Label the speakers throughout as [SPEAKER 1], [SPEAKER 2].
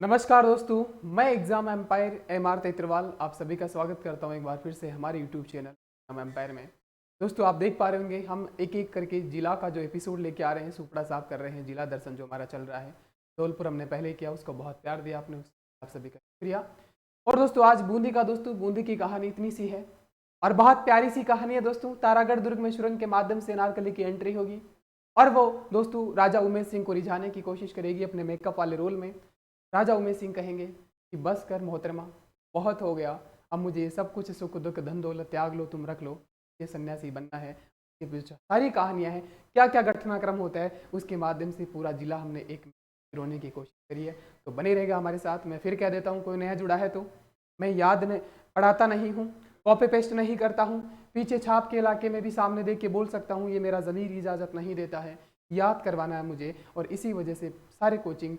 [SPEAKER 1] नमस्कार दोस्तों, मैं एग्जाम एम्पायर एमआर तेतरवाल आप सभी का स्वागत करता हूं एक बार फिर से हमारे यूट्यूब चैनल एग्जाम एम्पायर में। दोस्तों आप देख पा रहे होंगे हम एक एक करके जिला का जो एपिसोड लेके आ रहे हैं, सुपड़ा साफ कर रहे हैं। जिला दर्शन जो हमारा चल रहा है धौलपुर हमने पहले किया, उसको बहुत प्यार दिया आपने, आप सभी का शुक्रिया। और दोस्तों आज बूंदी का, दोस्तों बूंदी की कहानी इतनी सी है और बहुत प्यारी सी कहानी है दोस्तों। तारागढ़ दुर्ग में सुरंग के माध्यम से अनारकली की एंट्री होगी और वो दोस्तों राजा उमेश सिंह को रिझाने की कोशिश करेगी अपने मेकअप वाले रोल में। राजा उमेश सिंह कहेंगे कि बस कर मोहतरमा, बहुत हो गया, अब मुझे ये सब कुछ सुख दुख धन दौलत त्याग लो, तुम रख लो, ये सन्यासी बनना है। ये पीछे सारी कहानियां हैं, क्या क्या घटनाक्रम होता है, उसके माध्यम से पूरा जिला हमने एक रोने की कोशिश करी है। तो बने रहेगा हमारे साथ। मैं फिर कह देता हूँ, कोई नया जुड़ा है तो मैं याद नहीं पढ़ाता नहीं हूँ, कॉपी पेस्ट नहीं करता हूँ, पीछे छाप के इलाके में भी सामने देख के बोल सकता हूँ, ये मेरा ज़मीर इजाज़त नहीं देता है, याद करवाना है मुझे। और इसी वजह से सारे कोचिंग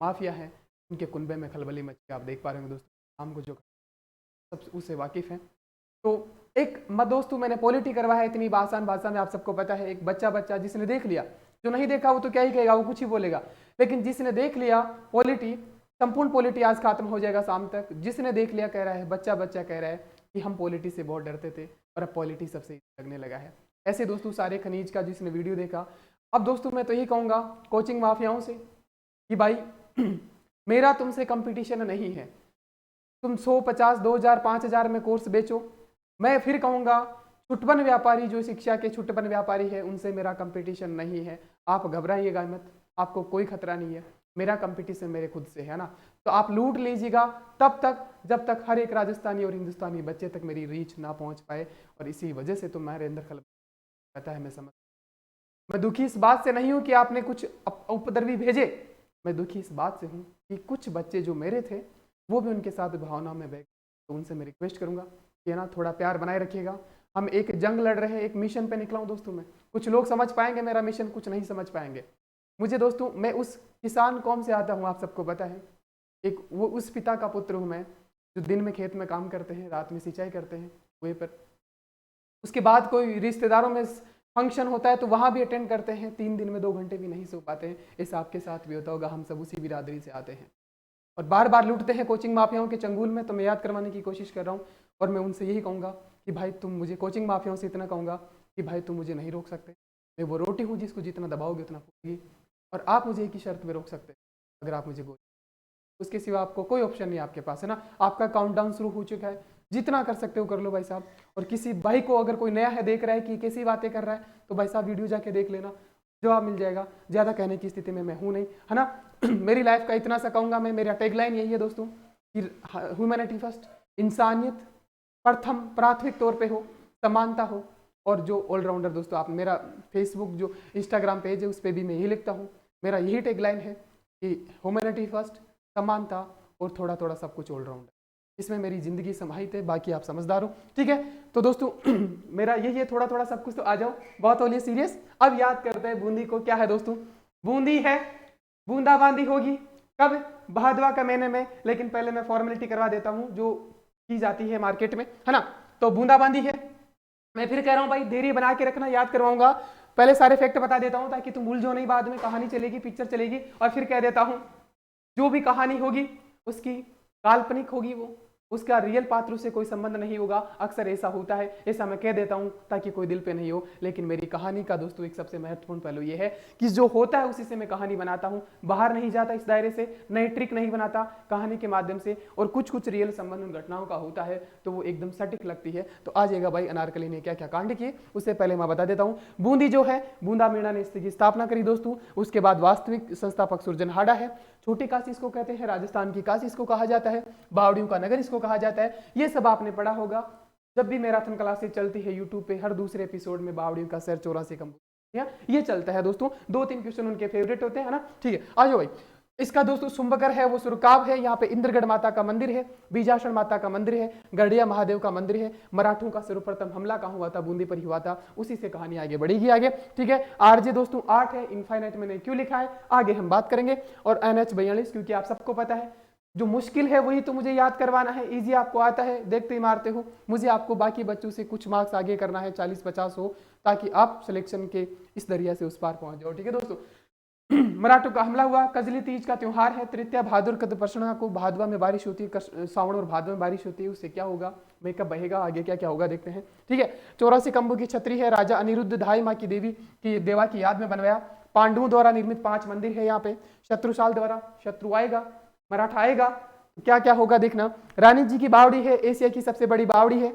[SPEAKER 1] माफिया हैं, उनके कुनबे में खलबली मच के आप देख पा रहे होंगे दोस्तों। शाम को जो सब उससे वाकिफ़ हैं। तो एक दोस्तों मैंने पॉलिटी करवाया है इतनी आसान भाषा में, आप सबको पता है। एक बच्चा बच्चा जिसने देख लिया, जो नहीं देखा वो तो क्या ही कहेगा, वो कुछ ही बोलेगा, लेकिन जिसने देख लिया पॉलिटी, संपूर्ण पॉलिटी आज खत्म हो जाएगा शाम तक। जिसने देख लिया कह रहा है, बच्चा बच्चा कह रहा है कि हम पॉलिटी से बहुत डरते थे और अब पॉलिटी सबसे लगने लगा है। ऐसे दोस्तों सारे खनीज का जिसने वीडियो देखा। अब दोस्तों मैं तो यही कहूँगा कोचिंग माफियाओं से कि भाई मेरा तुमसे कंपटीशन नहीं है, तुम 100, 50, 2000, 5000 में कोर्स बेचो। मैं फिर कहूँगा छुटपन व्यापारी, जो शिक्षा के छुटपन व्यापारी है, उनसे मेरा कंपटीशन नहीं है। आप घबराइएगा मत, आपको कोई खतरा नहीं है, मेरा कंपटीशन मेरे खुद से है ना। तो आप लूट लीजिएगा तब तक जब तक हर एक राजस्थानी और हिंदुस्तानी बच्चे तक मेरी रीच ना पहुँच पाए। और इसी वजह से तो मेरे अंदर खल पता है, मैं समझ, मैं दुखी इस बात से नहीं हूँ कि आपने कुछ उपद्रवी भेजे, मैं दुखी इस बात से हूँ कि कुछ बच्चे जो मेरे थे वो भी उनके साथ भावना में बह। तो उनसे मैं रिक्वेस्ट करूंगा कि ना थोड़ा प्यार बनाए रखिएगा। हम एक जंग लड़ रहे हैं, एक मिशन पे निकला हूँ दोस्तों मैं। कुछ लोग समझ पाएंगे मेरा मिशन, कुछ नहीं समझ पाएंगे मुझे दोस्तों। मैं उस किसान कौम से आता हूँ, आप सबको पता है। एक वो उस पिता का पुत्र हूँ मैं, जो दिन में खेत में काम करते हैं, रात में सिंचाई करते हैं कुएं पर। उसके बाद कोई रिश्तेदारों में फंक्शन होता है तो वहाँ भी अटेंड करते हैं, 3 दिन में 2 घंटे भी नहीं सो पाते हैं। ऐसा आपके साथ भी होता होगा, हम सब उसी बिरादरी से आते हैं और बार बार लूटते हैं कोचिंग माफियाओं के चंगुल में। तो मैं याद करवाने की कोशिश कर रहा हूँ और मैं उनसे यही कहूँगा कि भाई तुम मुझे, कोचिंग माफियाओं से इतना कहूँगा कि भाई तुम मुझे नहीं रोक सकते। मैं वो रोटी हूँ जिसको जितना दबाओगे उतना फूलेगी। और आप मुझे एक ही शर्त में रोक सकते हैं, अगर आप मुझे गोली, उसके सिवा आपको कोई ऑप्शन नहीं आपके पास, है ना। आपका काउंटडाउन शुरू हो चुका है, जितना कर सकते हो कर लो भाई साहब। और किसी भाई को अगर कोई नया है, देख रहा है कि कैसी बातें कर रहा है, तो भाई साहब वीडियो जाके देख लेना, जवाब मिल जाएगा। ज़्यादा कहने की स्थिति में मैं हूँ नहीं, है ना। मेरी लाइफ का इतना सा कहूँगा मैं, मेरा टैगलाइन यही है दोस्तों कि ह्यूमैनिटी फर्स्ट, इंसानियत प्रथम प्राथमिक तौर पे हो, समानता हो और जो ऑलराउंडर। दोस्तों आप मेरा फेसबुक जो इंस्टाग्राम पेज है उस पर भी मैं यही लिखता हूँ, मेरा यही टैगलाइन है कि ह्यूमैनिटी फर्स्ट, समानता और थोड़ा थोड़ा सब कुछ ऑलराउंडर। इसमें मेरी जिंदगी समाहित है, बाकी आप समझदार हो, ठीक है। तो दोस्तों मेरा यही है, थोड़ा थोड़ा सब कुछ। तो आ जाओ, बहुत हो लिया सीरियस, अब याद करते हैं बूंदी को। क्या है दोस्तों, बूंदी है, बूंदाबांदी होगी कब, भादवा का महीने में। लेकिन पहले मैं फॉर्मेलिटी करवा देता हूँ जो की जाती है मार्केट में, है ना। तो बूंदाबांदी है, मैं फिर कह रहा हूँ भाई धैर्य बना के रखना, याद करवाऊंगा। पहले सारे फैक्ट बता देता हूँ ताकि तुम भूल जाओ नहीं, बाद में कहानी चलेगी, पिक्चर चलेगी। और फिर कह देता हूँ जो भी कहानी होगी उसकी काल्पनिक होगी, वो उसका रियल पात्र से कोई संबंध नहीं होगा। अक्सर ऐसा होता है, ऐसा मैं कह देता हूं ताकि कोई दिल पे नहीं हो। लेकिन मेरी कहानी का दोस्तों एक सबसे महत्वपूर्ण पहलू ये है कि जो होता है उसी से मैं कहानी बनाता हूं, बाहर नहीं जाता इस दायरे से, नई ट्रिक नहीं बनाता कहानी के माध्यम से। और कुछ कुछ रियल संबंध उन घटनाओं का होता है तो वो एकदम सटीक लगती है। तो आ जाएगा भाई अनारकली ने क्या क्या कांड किए, उससे पहले मैं बता देता हूँ। बूंदी जो है, बूंदा मीणा ने इसकी स्थापना करी दोस्तों। उसके बाद वास्तविक संस्थापक सुरजनहाड़ा है। छोटी काशी इसको कहते हैं, राजस्थान की काशी इसको कहा जाता है, बावड़ियों का नगर इसको कहा जाता है। ये सब आपने पढ़ा होगा, जब भी मैराथन क्लासेस चलती है यूट्यूब पे, हर दूसरे एपिसोड में बावड़ियों का शहर 84 कम ये चलता है दोस्तों। 2-3 क्वेश्चन उनके फेवरेट होते हैं ना, ठीक है। आ जाओ भाई, इसका दोस्तों सुंबकर है, वो सुरकाब है, यहाँ पे इंद्रगढ़ माता का मंदिर है, बीजासण माता का मंदिर है, गढ़िया महादेव का मंदिर है। मराठों का सर्वप्रथम हमला कहाँ हुआ था, बूंदी पर ही हुआ था। उसी से कहानी आगे बढ़ेगी आगे, ठीक है। आरजे दोस्तों 8 है, इनफाइनाइट मैंने क्यों लिखा है आगे हम बात करेंगे। और NH 42 क्योंकि आप सबको पता है जो मुश्किल है वही तो मुझे याद करवाना है, इजी आपको आता है, देखते ही मारते हो। मुझे आपको बाकी बच्चों से कुछ मार्क्स आगे करना है, 40-50 हो, ताकि आप सिलेक्शन के इस दरिया से उस पार पहुंच जाओ, ठीक है दोस्तों। मराठों का हमला हुआ, कजली तीज का त्योहार है, तृतीया भादुर कदपर्षणा को भादवा में बारिश होती है, सावन और भादवा में बारिश होती है, उससे क्या होगा, मेकअप बहेगा, आगे क्या क्या होगा देखते हैं। ठीक है, 84 कंबों की छतरी है, राजा अनिरुद्ध ढाई माँ की देवी की देवा की याद में बनवाया, पांडवों द्वारा निर्मित 5 मंदिर है यहाँ पे, शत्रुसाल द्वारा, शत्रु आएगा, मराठा आएगा, क्या क्या होगा देखना। रानी जी की बावड़ी है, एशिया की सबसे बड़ी बावड़ी है,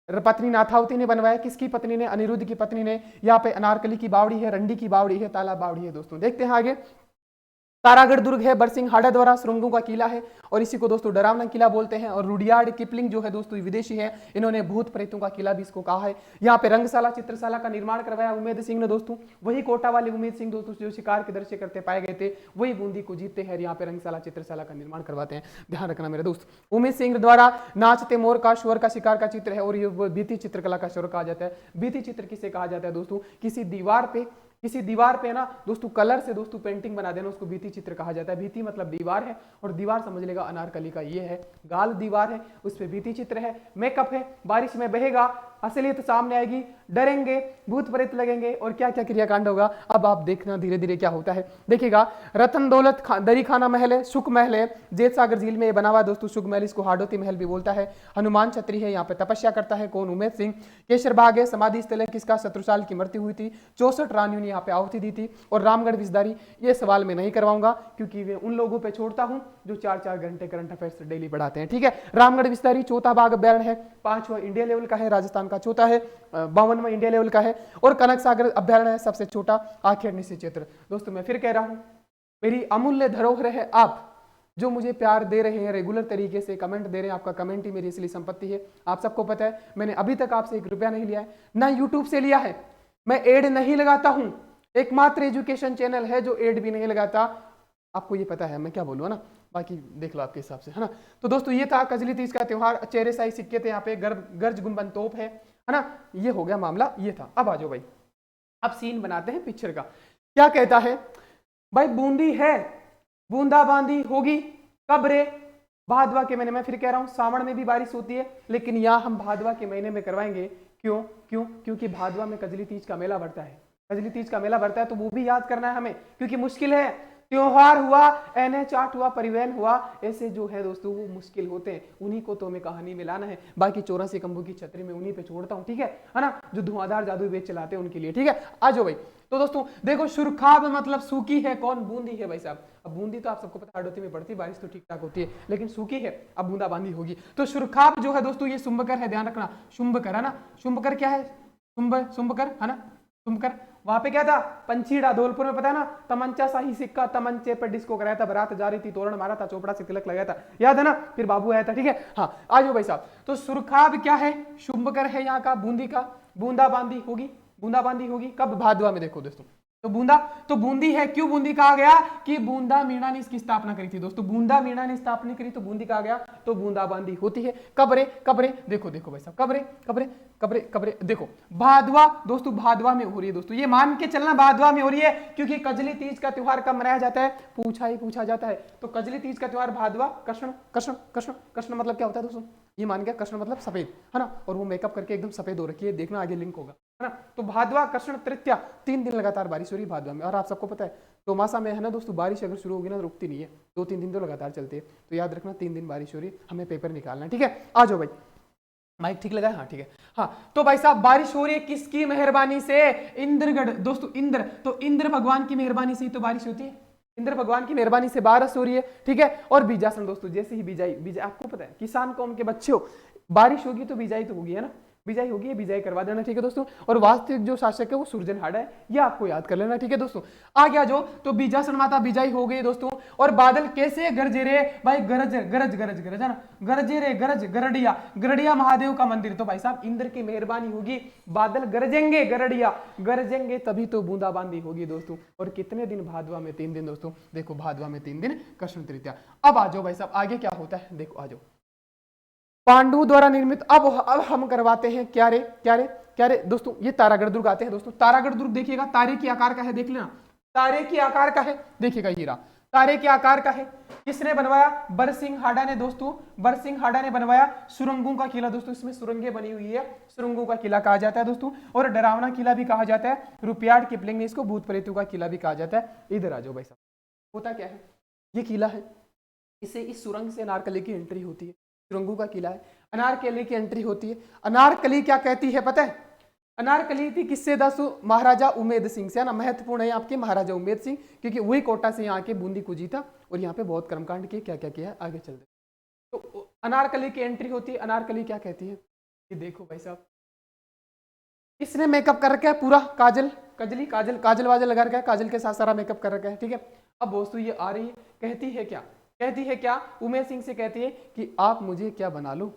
[SPEAKER 1] पत्नी नाथावती ने बनवाया, किसकी पत्नी ने, अनिरुद्ध की पत्नी ने। यहाँ पे अनारकली की बावड़ी है, रंडी की बावड़ी है, तालाब बावड़ी है दोस्तों। देखते हैं आगे, तारागढ़ दुर्ग है, बरसिंह हाड़ा द्वारा सुरंगों का किला है और इसी को दोस्तों डरावना किला बोलते हैं। और रुडियार्ड किपलिंग जो है दोस्तों विदेशी है, इन्होंने भूत प्रेतों का किला भी इसको कहा है। यहाँ पे रंगशाला चित्रशाला का निर्माण करवाया उमेद सिंह ने दोस्तों, वही कोटा वाले उमेद सिंह दोस्तों जो शिकार के दृश्य करते पाए गए थे, वही बूंदी को जीतते हैं, यहाँ पे रंगशाला चित्रशाला का निर्माण करवाते हैं, ध्यान रखना मेरे दोस्त। उमेद सिंह द्वारा नाचते मोर का शुअर का शिकार का चित्र है और ये भित्ति चित्रकला का शुरू कहा जाता है। भित्ति चित्र किसे कहा जाता है दोस्तों, किसी दीवार पे ना दोस्तों कलर से दोस्तों पेंटिंग बना देना, उसको भित्ति चित्र कहा जाता है। भित्ति मतलब दीवार है और दीवार समझ लेगा अनारकली का ये है, गाल दीवार है, उस पे भित्ति चित्र है, मेकअप है, बारिश में बहेगा, असलियत सामने आएगी, डरेंगे, भूत प्रेत लगेंगे और क्या क्या क्रियाकांड होगा। अब आप देखना धीरे धीरे क्या होता है, देखिएगा। रतन दौलत दरी खाना महल है, सुख महल है, जेत सागर झील में ये बना हुआ दोस्तों सुख महल, इसको हाडोती महल भी बोलता है। हनुमान छतरी है, यहाँ पे तपस्या करता है कौन, उमेद सिंह। केसर बाग है, समाधि स्थल है, किसका, शत्रुसाल की मृत्यु हुई थी, 64 रानियों ने यहाँ पे आहुति दी थी। और रामगढ़ विस्तारी, ये सवाल मैं नहीं करवाऊंगा क्योंकि वे उन लोगों पे छोड़ता हूं जो 4-4 घंटे करंट अफेयर्स डेली पढ़ाते हैं। ठीक है, रामगढ़ विस्तारी चौथा बाग अभ्यारण्य है, 5वां इंडिया लेवल का है, राजस्थान का चौथा है, 52वां इंडिया लेवल का है। और कनक सागर अभ्यारण्य है सबसे छोटा, आखेड़ निश्चित क्षेत्र। दोस्तों मैं फिर कह रहा हूं, मेरी अमूल्य धरोहर है आप जो मुझे प्यार दे रहे हैं, रेगुलर तरीके से कमेंट दे रहे हैं, आपका कमेंट ही मेरी इसलिए संपत्ति है। आप सबको पता है मैंने अभी तक आपसे 1 रुपया नहीं लिया है, ना यूट्यूब से लिया है, मैं एड नहीं लगाता हूं, एकमात्र एजुकेशन चैनल है जो एड भी नहीं लगाता। आपको ये पता है, मैं क्या बोलूँ ना, बाकी देख लो आपके हिसाब से, है ना। तो दोस्तों ये था कजली तीज का त्योहार, चेहरे शाही सिक्के थे, यहाँ पे गर्ज गुंबद तोप है ना, ये हो गया मामला, ये था। अब आ जाओ भाई, अब सीन बनाते हैं पिक्चर का। क्या कहता है भाई, बूंदी है, बूंदाबांदी होगी कब रे, भादवा के महीने में। फिर कह रहा हूं सावन में भी बारिश होती है, लेकिन यहाँ हम भादवा के महीने में करवाएंगे। क्यों क्यों क्योंकि भादवा में कजली तीज का मेला बढ़ता है, कजली तीज का मेला बढ़ता है, तो वो भी याद करना है हमें, क्योंकि मुश्किल है। त्योहार हुआ, NH 8 हुआ, परिवहन हुआ, ऐसे जो है दोस्तों वो मुश्किल होते हैं, उन्हीं को तो हमें कहानी में लाना है। बाकी 84 कंबों की छतरी में उन्हीं पे छोड़ता हूँ, ठीक है ना, जो धुआंधार जादू बेच चलाते हैं उनके लिए। ठीक है, आ जाओ भाई। तो दोस्तों देखो, सुरखाब मतलब सूखी है, कौन, बूंदी है भाई साहब। अब बूंदी तो आप सबको पता है हाडोती में पड़ती, बारिश तो ठीक ठाक होती है, लेकिन सूखी है, अब बूंदाबांदी होगी। तो सुरखाब जो है दोस्तों ये शुंभकर है, ध्यान रखना, शुंभकर है ना। शुंभकर क्या है, शुंभकर है ना, शुंभकर। वहां पे क्या था, पंचीड़ा, धौलपुर में पता है ना, तमंचा शाही सिक्का, तमंचे पर डिस्को कराया था, बारात जा रही थी, तोरण मारा था, चोपड़ा से तिलक लगाया था, याद है ना, फिर बाबू आया था। ठीक है, हाँ आ जाओ भाई साहब। तो सुरखाब क्या है, शुंभकर है यहाँ का, बूंदी का, बूंदाबांदी होगी, बूंदाबांदी होगी कब, भादवा में। देखो दोस्तों, तो बूंदी है, क्यों बूंदी कहा गया, कि बूंदा मीणा ने इसकी स्थापना करी थी दोस्तों, बूंदा मीणा ने स्थापना करी तो बूंदी कहा गया, तो बूंदाबांदी होती है। कबरे कबरे, देखो देखो भाई साहब, कबरे कबरे कबरे कबरे, देखो भादवा दोस्तों, भादवा में हो रही है दोस्तों, ये मान के चलना भादवा में हो रही है, क्योंकि कजली तीज का त्योहार कब मनाया जाता है, पूछा जाता है। तो कजली तीज का त्योहार भादवा, कृष्ण कृष्ण कृष्ण कृष्ण मतलब क्या होता है दोस्तों, ये मान गया, कृष्ण मतलब सफेद, है ना, और वो मेकअप करके एकदम सफेद हो रखी है, देखना आगे लिंक होगा, है ना। तो भादवा, कृष्ण, तृतीया, 3 दिन लगातार बारिश हो रही है भादवा में। और आप सबको पता है चौमासा में है ना दोस्तों, बारिश अगर शुरू होगी ना तो रुकती नहीं है, 2-3 दिन तो लगातार चलती है। तो याद रखना 3 दिन बारिश हो रही है, हमें पेपर निकालना है। ठीक है, आ जाओ भाई, माइक ठीक लगा है, हाँ ठीक है। हाँ तो भाई साहब बारिश हो रही है किसकी मेहरबानी से, इंद्रगढ़ दोस्तों, इंद्र, तो इंद्र भगवान की मेहरबानी से ही तो बारिश होती है, इंद्र भगवान की मेहरबानी से बारिश हो रही है। ठीक है, और बीजासन दोस्तों, जैसे ही बिजाई, आपको पता है किसान कौम के बच्चे हो, बारिश होगी तो बिजाई तो होगी, है ना, बिजाई होगी, बिजाई करवा देना। ठीक है दोस्तों, और वास्तविक जो शासक है वो सुरजनहाड़ा है, ये आपको याद कर लेना। ठीक है दोस्तों, आ गया जो, तो बीजासन माता बिजाई हो गई दोस्तों। और बादल कैसे गरजे रे भाई, गरज गरज गरज गरज है ना, गरजे रे गरज, गरडिया, गरडिया महादेव का मंदिर, तो भाई साहब इंद्र की मेहरबानी होगी, बादल गरजेंगे, गरडिया गरजेंगे, तभी तो बूंदाबांदी होगी दोस्तों। और कितने दिन, भादवा में 3 दिन दोस्तों, देखो भादवा में 3 दिन, कृष्ण तृतीया। अब आ जाओ भाई साहब, आगे क्या होता है, देखो आ जाओ। पांडु द्वारा निर्मित, अब हम करवाते हैं क्या रे दोस्तों, ये तारागढ़ दुर्ग आते हैं दोस्तों। तारागढ़ दुर्ग देखिएगा, तारे की आकार का है, देख लेना, तारे की आकार का है, देखिएगा हीरा, तारे के आकार का है। किसने बनवाया? बरसिंघाड़ा ने दोस्तों, बरसिंघाड़ा ने बनवाया। सुरंगों का किला दोस्तों, इसमें सुरंगें बनी हुई है, सुरंगों का किला कहा जाता है दोस्तों, और डरावना किला भी कहा जाता है। रुपयार्ड किपलिंग ने इसको भूत प्रेतों का किला भी कहा जाता है। इधर आ जाओ भाई साहब, होता क्या है, ये किला है, इसे इस सुरंग से अनारकली की एंट्री होती है, सुरंगों का किला है, अनारकली की एंट्री होती है। अनारकली क्या कहती है पता है? अनारकली थी किससे दोस्तों? महाराजा उमेद सिंह से, है ना। महत्वपूर्ण है आपके महाराजा उमेद सिंह, क्योंकि वही कोटा से यहाँ के बूंदी को जीता और यहाँ पे बहुत कर्मकांड किए, क्या क्या किया है आगे चलते। तो अनारकली की एंट्री होती है। अनारकली क्या कहती है? ये देखो भाई साहब, इसने मेकअप कर रखा है पूरा, काजल कजली काजल काजल वाजल लगा रखा है, काजल के साथ सारा मेकअप कर रखा है, ठीक है। अब दोस्तों ये आ रही है, कहती है क्या? कहती है क्या? उमेद सिंह से कहती है कि आप मुझे क्या बना लो,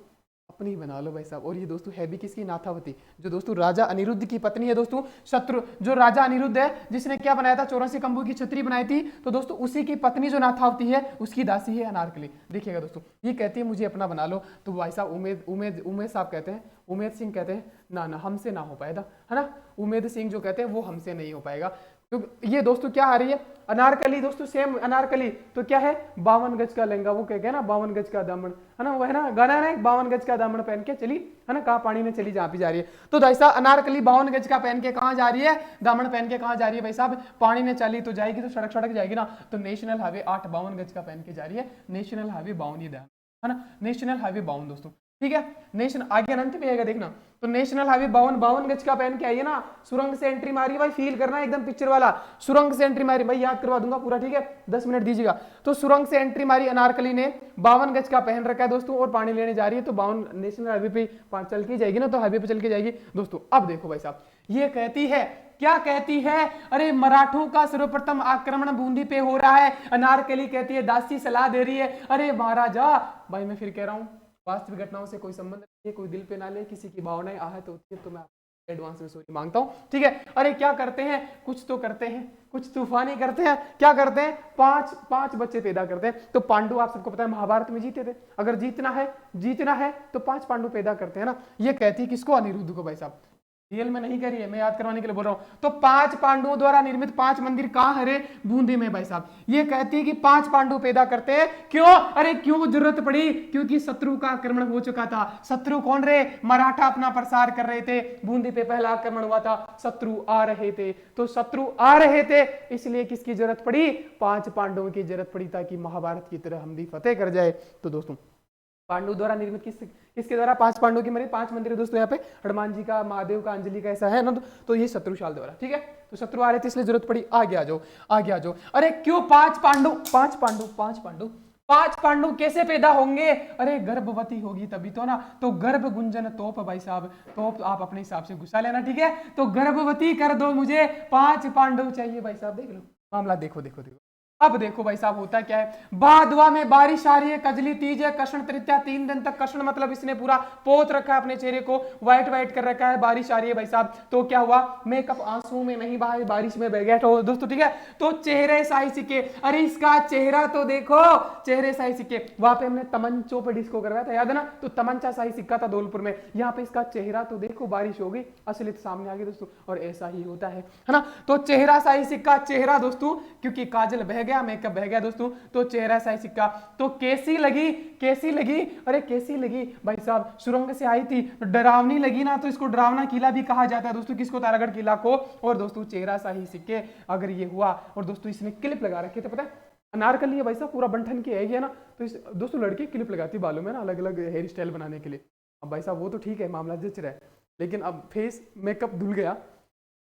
[SPEAKER 1] अपनी बना लो भाई साहब। और ये दोस्तों है भी किसकी? नाथावती, जो दोस्तों राजा अनिरुद्ध की पत्नी है दोस्तों। शत्रु जो राजा अनिरुद्ध है, जिसने क्या बनाया था? 84 कंबू की छतरी बनाई थी, तो दोस्तों उसी की पत्नी जो नाथावती है, उसकी दासी है अनारकली। देखिएगा दोस्तों, ये कहती है मुझे अपना बना लो, तो भाई साहब उमेद साहब कहते हैं, उमेद सिंह कहते हैं ना ना हमसे ना हो पाएगा, है ना। उमेद सिंह जो कहते हैं वो हमसे नहीं हो पाएगा। तो ये दोस्तों क्या आ रही है? अनारकली दोस्तों, सेम अनारकली तो क्या है? 52 गज का लहंगा, वो कह गया ना 52 गज का दामन, है ना, वो है ना गाना है, 52 गज का दामन पहन के चली, है ना, कहा पानी में चली जहां भी जा रही है। तो भाई साहब अनारकली 52 गज का पहन के कहां जा रही है? दामन पहन के कहां जा रही है भाई साहब? पानी में चली तो जाएगी, तो सड़क सड़क जाएगी ना, तो नेशनल हाईवे 8 52 गज का पहन के जा रही है, नेशनल हाईवे 52, ये ध्यान, है ना, नेशनल हाईवे 52 दोस्तों, ठीक है। नेशनल आगे अनंत में आएगा देखना, तो नेशनल हाईवे 52 गज का पहन के आई है ना, सुरंग से एंट्री मारी भाई, फील करना एकदम पिक्चर वाला, सुरंग से एंट्री मारी भाई, याद करवा दूंगा पूरा, ठीक है, 10 मिनट दीजिएगा। तो सुरंग से एंट्री मारी अनारकली ने, 52 गज का पहन रखा है दोस्तों, और पानी लेने जा रही है, तो 52 नेशनल हाईवे पे चल के जाएगी ना, तो हाईवे पे चल के जाएगी दोस्तों। अब देखो भाई साहब, ये कहती है, क्या कहती है? अरे मराठों का सर्वप्रथम आक्रमण बूंदी पे हो रहा है। अनारकली कहती है, दासी सलाह दे रही है, अरे महाराजा, भाई मैं फिर कह रहा हूँ, वास्तविक घटनाओं से कोई संबंध नहीं है, कोई दिल पे ना ले, किसी की भावनाएं आहत होती है तो मैं एडवांस में सॉरी मांगता हूं, ठीक है। अरे क्या करते हैं? कुछ तो करते हैं, कुछ तूफानी करते हैं। क्या करते हैं? पांच बच्चे पैदा करते हैं। तो पांडु आप सबको पता है महाभारत में जीते थे, अगर जीतना है तो 5 पांडु पैदा करते हैं ना। ये कहती है किसको? अनिरुद्ध को भाई साहब, रियल में नहीं करी है, मैं याद करवाने के लिए बोल रहा हूं। तो 5 पांडुओं द्वारा निर्मित 5 मंदिर कहां है? बूंदी में भाई साहब। ये कहती है कि 5 पांडु पैदा करते हैं, क्यों? अरे क्यों जरूरत पड़ी? क्योंकि शत्रु का आक्रमण हो चुका था। शत्रु कौन रहे? मराठा अपना प्रसार कर रहे थे, बूंदी पे पहला आक्रमण हुआ था, शत्रु आ रहे थे, तो शत्रु आ रहे थे, इसलिए किसकी जरूरत पड़ी? 5 पांडवों की जरूरत पड़ी, ताकि महाभारत की तरह हम भी फतेह कर जाए। तो दोस्तों पांडु द्वारा निर्मित किसके द्वारा? 5 पांडु की मरे 5 मंदिर दोस्तों यहाँ पे, हनुमान जी का, महादेव का, अंजलि का, ऐसा है ना। तो ये शत्रुशाल द्वारा, ठीक है। तो शत्रु आ रहे थे इसलिए जरूरत पड़ी। आगे आ जाओ। अरे क्यों 5 पांडु कैसे पैदा होंगे? अरे गर्भवती होगी तभी तो ना, तो गर्भ गुंजन तोप भाई साहब, तोप आप अपने हिसाब से घुसा लेना, ठीक है। तो गर्भवती कर दो मुझे, 5 पांडु चाहिए भाई साहब। देख लो मामला, देखो। अब देखो भाई साहब होता क्या है, भादवा में बारिश आ रही है, कजली तीज है, कृष्ण तृतीया, 3 दिन तक कृष्ण मतलब इसने पूरा पोत रखा है अपने चेहरे को, व्हाइट कर रखा है, बारिश आ रही है भाई साहब। तो क्या हुआ? मेकअप आंसू में नहीं बहा, बारिश में बह गया दोस्तों, ठीक है। तो चेहरे साई सिक्के, अरे इसका चेहरा तो देखो, चेहरे साई सिक्के। वहां पे हमने तमंचों पे डिस्को करवाया था, याद है ना, तो तमंचा साई सिक्का था धौलपुर में, यहाँ पे इसका चेहरा तो देखो, बारिश हो गई, असलियत सामने आ गई दोस्तों, और ऐसा ही होता है ना। तो चेहरा साई सिक्का, चेहरा दोस्तों, क्योंकि काजल बह गया, मेकअप बह गया दोस्तों, तो चेहरा साई सिक्का। तो कैसी लगी? अरे कैसी लगी भाई साहब? सुरंग से आई थी, डरावनी लगी ना, तो इसको डरावना किला भी कहा जाता है दोस्तों, किसको? तारागढ़ किला को। और दोस्तों चेहरा साई सिक्के, अगर ये हुआ, और दोस्तों इसने क्लिप लगा रखे थे, पता है अनारकली है भाई साहब, पूरा बंठन की है ना, तो दोस्तों लड़के क्लिप लगाती बालों में ना, अलग अलग हेयर स्टाइल बनाने के लिए। अब भाई साहब वो तो ठीक है, मामला जच रहा है, लेकिन अब फेस मेकअप धुल गया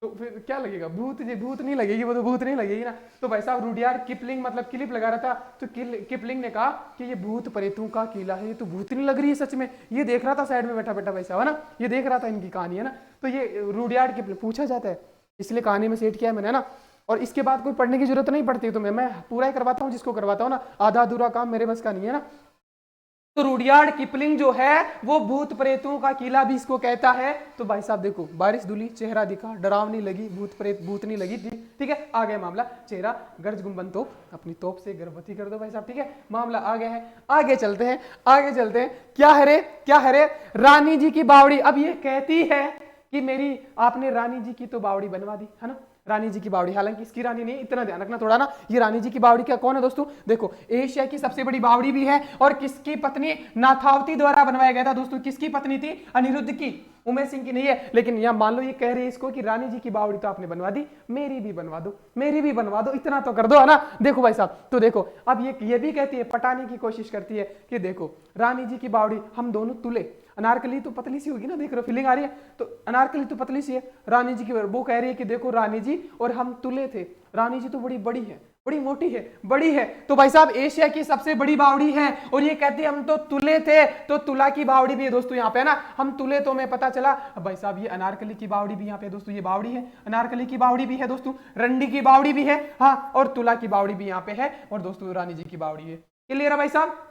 [SPEAKER 1] तो फिर क्या लगेगा? भूत नहीं लगेगी, वो तो भूत नहीं लगेगी ना। तो भाई साहब रुडयार्ड किपलिंग मतलब क्लिप लगा रहा था, तो किपलिंग ने कहा कि ये भूत प्रेतों का किला है, ये तो भूत नहीं लग रही है सच में। ये देख रहा था साइड में बैठा भाई साहब, है ना, ये देख रहा था इनकी कहानी, है ना। तो ये रुडयार्ड किपलिंग पूछा जाता है, इसलिए कहानी में सेट किया है मैंने, है ना। और इसके बाद कोई पढ़ने की जरूरत नहीं पड़ती तुम्हें, मैं पूरा ही करवाता हूँ जिसको करवाता हूँ ना, आधा अधूरा काम मेरे बस का नहीं है ना। तो रुडयार्ड किपलिंग जो है वो भूत प्रेतों का किला भी इसको कहता है। तो भाई साहब देखो, बारिश धुली, चेहरा दिखा, डरावनी लगी, भूत नहीं लगी थी, ठीक है। आ गया मामला, चेहरा गर्ज गुम्बन तोप, अपनी तोप से गर्भवती कर दो भाई साहब, ठीक है। मामला आ गया है, आगे चलते हैं। क्या है रे? रानी जी की बावड़ी। अब ये कहती है कि मेरी आपने रानी जी की तो बावड़ी बनवा दी, है ना, रानी जी की बावड़ी, हालांकि इसकी रानी नहीं, इतना ध्यान रखना थोड़ा ना, ये रानी जी की बावड़ी क्या कौन है दोस्तों, देखो एशिया की सबसे बड़ी बावड़ी भी है और किसकी पत्नी, नाथावती द्वारा बनवाया गया था दोस्तों। किसकी पत्नी थी, अनिरुद्ध की, उमेश सिंह की नहीं है। लेकिन यहां मान लो ये कह रहे हैं इसको कि रानी जी की बावड़ी तो आपने बनवा दी, मेरी भी बनवा दो, मेरी भी बनवा दो, इतना तो कर दो, है ना। देखो भाई साहब, तो देखो अब ये भी कहती है, पटाने की कोशिश करती है कि देखो रानी जी की बावड़ी हम दोनों तुले, अनारकली तो पतली सी होगी ना, देख रहे हो फीलिंग आ रही है, तो अनारकली तो पतली सी है, रानी जी की वो कह रही है कि देखो रानी जी और हम तुले थे, रानी जी तो बड़ी बड़ी है, बड़ी मोटी है, बड़ी है, तो भाई साहब एशिया की सबसे बड़ी बावड़ी है। और ये कहती है हम तो तुले थे, तो तुला की बावड़ी भी है दोस्तों यहाँ पे, है ना। हम तुले तो मैं पता चला, अब भाई साहब ये अनारकली की बावड़ी भी यहाँ पे दोस्तों, ये बावड़ी है, अनारकली की बावड़ी भी है दोस्तों, रंडी की बावड़ी भी है, हाँ, और तुला की बावड़ी भी यहाँ पे है, और दोस्तों रानी जी की बावड़ी है। क्लियर है भाई साहब,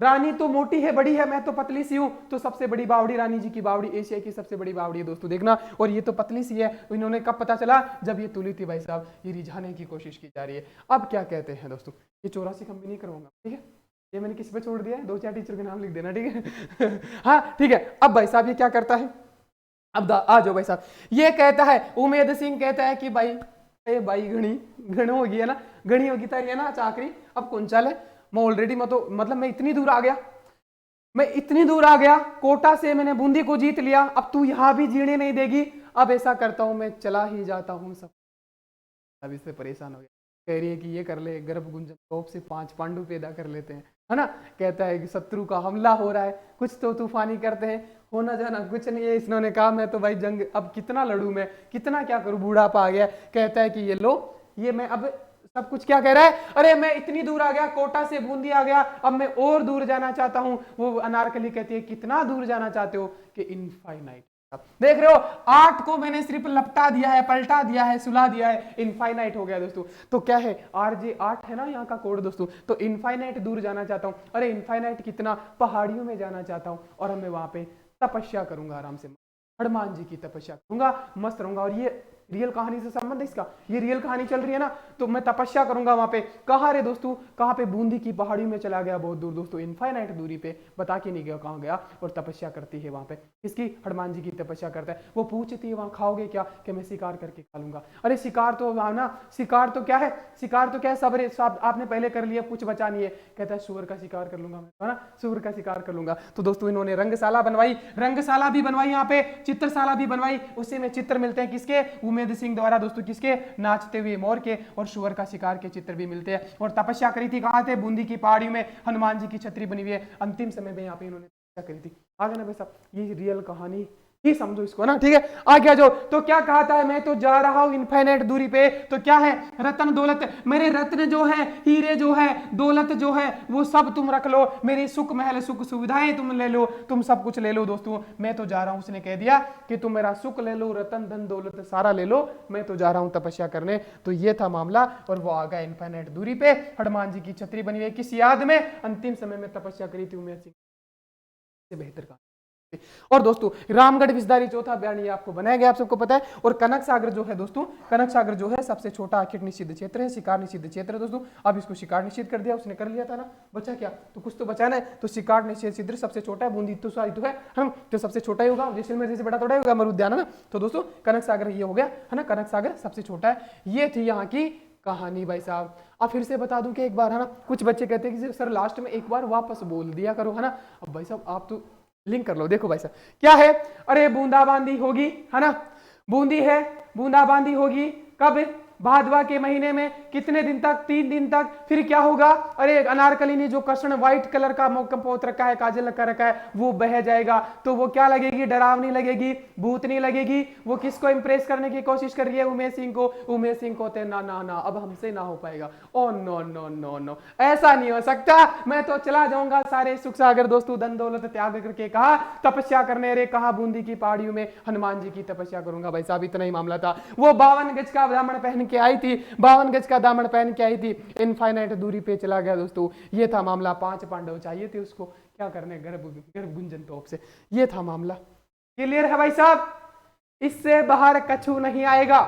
[SPEAKER 1] रानी तो मोटी है, बड़ी है, मैं तो पतली सी हूं, तो सबसे बड़ी बावड़ी रानी जी की बावड़ी एशिया की सबसे बड़ी बावड़ी है दोस्तों, देखना। और ये तो पतली सी है, इन्होंने कब पता चला, जब ये तुली थी भाई साहब, ये रिझाने की कोशिश की जा रही है। अब क्या कहते हैं दोस्तों, ये 84 कम भी नहीं करवाऊंगा, ठीक है, ये मैंने किस पे छोड़ दिया है, 2-4 टीचर के नाम लिख देना, ठीक है हाँ ठीक है। अब भाई साहब ये क्या करता है, अब आ जाओ भाई साहब, ये कहता है, उमेद सिंह कहता है कि भाई ए भाई घणी होगी, है ना, घणी होगी तारी, है ना चाकरी, अब कौन चल है, मैं ऑलरेडी मतलब मैं इतनी दूर आ गया, मैं इतनी दूर आ गया, कोटा से मैंने बूंदी को जीत लिया, अब तू यहां भी जीने नहीं देगी, अब ऐसा करता हूं मैं चला ही जाता हूं सब। अब इससे परेशान हो गया, कह रही है कि ये कर ले, गर्भ गुंजन तोप से 5 पांडु पैदा कर लेते हैं, है ना। कहता है कि शत्रु का हमला हो रहा है, कुछ तो तूफानी करते हैं, होना जाना कुछ नहीं है। इसने कहा मैं तो भाई जंग अब कितना लड़ू, मैं कितना क्या करूं, बूढ़ापा आ गया। कहता है कि ये लो, ये मैं अब सब कुछ क्या कह रहा है, अरे मैं इतनी दूर आ गया, कोटा से बूंदी आ गया, अब मैं और दूर जाना चाहता हूं। वो अनारकली कहती है कितना दूर जाना चाहते हो, कि इनफाइनाइट। देख रहे हो 8 को मैंने सिर्फ लपटा दिया है, पलटा दिया है, सुला दिया है, इनफाइनाइट हो गया दोस्तों। तो क्या है, RJ 8 है ना यहाँ का कोड दोस्तों, तो इनफाइनाइट दूर जाना चाहता हूँ। अरे इनफाइनाइट कितना, पहाड़ियों में जाना चाहता हूँ, और मैं वहां पे तपस्या करूंगा, आराम से हनुमान जी की तपस्या करूंगा, मस्त रहूंगा। और ये रियल कहानी से संबंध है इसका, ये रियल कहानी चल रही है ना, तो मैं तपस्या करूंगा वहां पे। कहाँ रे दोस्तों, कहाँ पे, बूंदी की पहाड़ियों में चला गया, बहुत दूर दोस्तों, इनफाइनाइट दूरी पे, बता के नहीं गया कहाँ गया, और तपस्या करती है वहां पे। किसकी, हनुमान जी की तपस्या करता है। वो पूछती है वहां खाओगे क्या, कि मैं शिकार करके खा लूंगा। अरे शिकार तो ना, शिकार तो क्या है, शिकार तो क्या है, सबरे आपने पहले कर लिया, कुछ बचा नहीं है। कहता है सुअर का शिकार कर लूंगा मैं, है ना, सुअर का शिकार कर लूंगा। तो दोस्तों इन्होंने रंगशाला बनवाई, रंगशाला भी बनवाई यहाँ पे, चित्रशाला भी बनवाई, उसी में चित्र मिलते हैं किसके, उमेद सिंह द्वारा दोस्तों, किसके, नाचते हुए मोर के और सुअर का शिकार के चित्र भी मिलते हैं। और तपस्या करी थी कहाँ थे, बूंदी की पहाड़ी में, हनुमान जी की छतरी बनी हुई है, अंतिम समय में यहाँ पे इन्होंने तपस्या करी थी। आगे ना भाई साहब, ये रियल कहानी ही समझो इसको ना, ठीक है। आगे जो तो क्या कहा था, मैं तो जा रहा हूं इनफाइनाइट दूरी पे, तो क्या है, रत्न दौलत, मेरे रत्न जो है, हीरे जो है, दौलत जो है, वो सब तुम रख लो, मेरी सुख महल सुख सुविधाएं तुम ले लो, तुम सब कुछ ले लो दोस्तों, मैं तो जा रहा हूं। उसने कह दिया कि तुम मेरा सुख ले लो, रत्न धन दौलत सारा ले लो, मैं तो जा रहा हूं तपस्या करने। तो ये था मामला, और वो आ गया इनफाइनाइट दूरी पे, हनुमान जी की छतरी बनी हुई, किस याद में, अंतिम समय में तपस्या करी थी उमेद सिंह से बेहतर का। और दोस्तों रामगढ़ विस्तारी चौथा बयान ये आपको बनाया गया, आप सबको पता है। और कनक सागर जो है दोस्तों, कनक सागर जो है सबसे छोटा आखिर निषिद्ध क्षेत्र है, शिकार निषिद्ध क्षेत्र है दोस्तों। अब इसको शिकार निषिद्ध कर दिया, उसने कर लिया था ना, बचा क्या, तो कुछ तो बचा ना, तो शिकार निषिद्ध क्षेत्र सबसे छोटा है, बूंदी तो सारी तो है हम, तो सबसे छोटा ही होगा, जैसलमेर जैसे बड़ा थोड़ा ही होगा, अमर उद्यान है ना। तो दोस्तों कनक सागर ये हो गया, है ना, कनक सागर सबसे छोटा है। ये थी यहाँ की कहानी भाई साहब। अब फिर से बता दूं कि एक बार, है ना, कुछ बच्चे कहते हैं कि सर लास्ट में एक बार वापस बोल दिया करो, है ना। अब भाई साहब आप तो लिंक कर लो, देखो भाई साहब क्या है, अरे बूंदाबांदी होगी, है ना, बूंदी है, बूंदाबांदी होगी कब, भादवा के महीने में, कितने दिन तक, 3 दिन तक। फिर क्या होगा, अरे अनारकली ने जो कृष्ण व्हाइट कलर का पोत रखा है, काजल लगा रखा है, वो बह जाएगा, तो वो क्या लगेगी, डरावनी लगेगी, भूतनी लगेगी। वो किसको इंप्रेस करने की कोशिश कर रही है, उमेश सिंह को। उमेश सिंह को ना ना ना, अब हमसे ना हो पाएगा, oh no no no no, ऐसा नहीं हो सकता, मैं तो चला जाऊंगा सारे सुख सागर दोस्तों, धन दौलत त्याग करके, कहा तपस्या करने रे, कहा बूंदी की पहाड़ियों में हनुमान जी की तपस्या करूंगा। भाई साहब इतना ही मामला था। वो 52 गज का ब्राह्मण पहन के आई थी, 52 गज का दामन पहन के आई थी, इनफाइनाइट दूरी पे चला गया दोस्तों। ये था मामला, 5 पांडव चाहिए थे उसको क्या करने, गर्भ गुंजन तोप से। ये था मामला, क्लियर है भाई साहब, इससे बाहर कछु नहीं आएगा।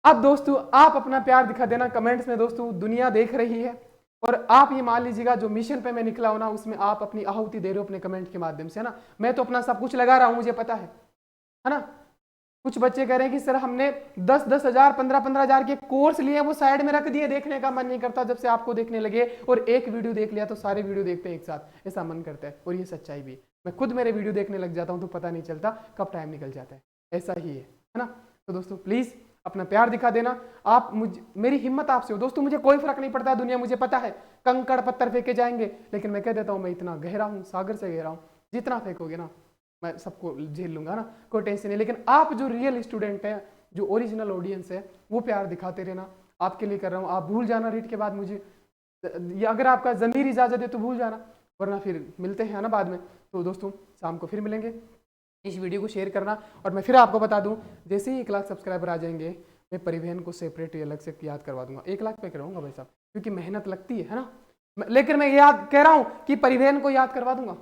[SPEAKER 1] अब दोस्तों आप अपना प्यार दिखा देना कमेंट्स में दोस्तों, दुनिया देख रही है, और आप ये मान लीजिएगा जो मिशन पे मैं निकला हूं ना, उसमें आप अपनी आहुति दे रहे हो अपने कमेंट के माध्यम से, है ना। मैं तो अपना सब कुछ लगा रहा हूं, मुझे पता है ना। कुछ बच्चे कह रहे हैं कि सर हमने 10,000 15,000 के कोर्स लिए, वो साइड में रख दिए, देखने का मन नहीं करता जब से आपको देखने लगे, और एक वीडियो देख लिया तो सारे वीडियो देखते हैं एक साथ, ऐसा मन करता है। और ये सच्चाई भी है, मैं खुद मेरे वीडियो देखने लग जाता हूँ तो पता नहीं चलता कब टाइम निकल जाता है, ऐसा ही है ना। तो दोस्तों प्लीज़ अपना प्यार दिखा देना। आप मेरी हिम्मत आपसे हो दोस्तों, मुझे कोई फर्क नहीं पड़ता है, दुनिया मुझे पता है कंकड़ पत्थर फेंके जाएंगे, लेकिन मैं कह देता हूँ मैं इतना गहरा हूँ, सागर से गहरा हूँ, जितना फेंकोगे ना मैं सबको झेल लूंगा ना, कोई टेंशन नहीं। लेकिन आप जो रियल स्टूडेंट हैं, जो ओरिजिनल ऑडियंस है, वो प्यार दिखाते रहना, आपके लिए कर रहा हूँ। आप भूल जाना रीट के बाद मुझे, या अगर आपका ज़मीर इजाज़त दे तो भूल जाना, वरना फिर मिलते हैं ना बाद में। तो दोस्तों शाम को फिर मिलेंगे, इस वीडियो को शेयर करना। और मैं फिर आपको बता दूं, जैसे ही 1 लाख सब्सक्राइबर आ जाएंगे, मैं परिवहन को सेपरेट अलग से याद करवा दूंगा। 1 लाख पे कराऊंगा भाई साहब, क्योंकि मेहनत लगती है ना। लेकिन मैं याद कह रहा हूं कि परिवहन को याद करवा दूंगा।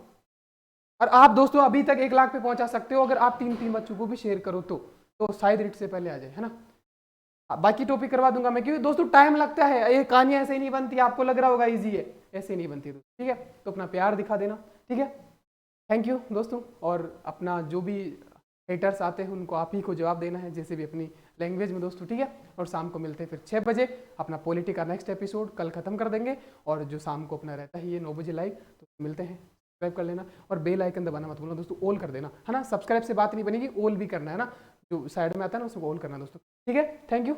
[SPEAKER 1] और आप दोस्तों अभी तक 1 लाख पे पहुंचा सकते हो, अगर आप 3 बच्चों को भी शेयर करो तो शायद रीट से पहले आ जाए, है ना। बाकी टॉपिक करवा दूंगा मैं, क्योंकि दोस्तों टाइम लगता है, ये कहानियां ऐसे ही नहीं बनती, आपको लग रहा होगा इजी है, ऐसे नहीं बनती। ठीक है, तो अपना प्यार दिखा देना, ठीक है। थैंक यू दोस्तों। और अपना जो भी हेटर्स आते हैं उनको आप ही को जवाब देना है, जैसे भी अपनी लैंग्वेज में दोस्तों, ठीक है। और शाम को मिलते हैं फिर 6 बजे अपना पॉलिटी का नेक्स्ट एपिसोड कल खत्म कर देंगे। और जो शाम को अपना रहता है ये 9 बजे लाइव, तो मिलते हैं। सब्सक्राइब कर लेना और बेल आइकन दबाना मत भूलना दोस्तों, ऑल कर देना, है ना। सब्सक्राइब से बात नहीं बनेगी, ऑल भी करना है ना, जो साइड में आता है ना उसको ऑल करना दोस्तों, ठीक है। Thank you.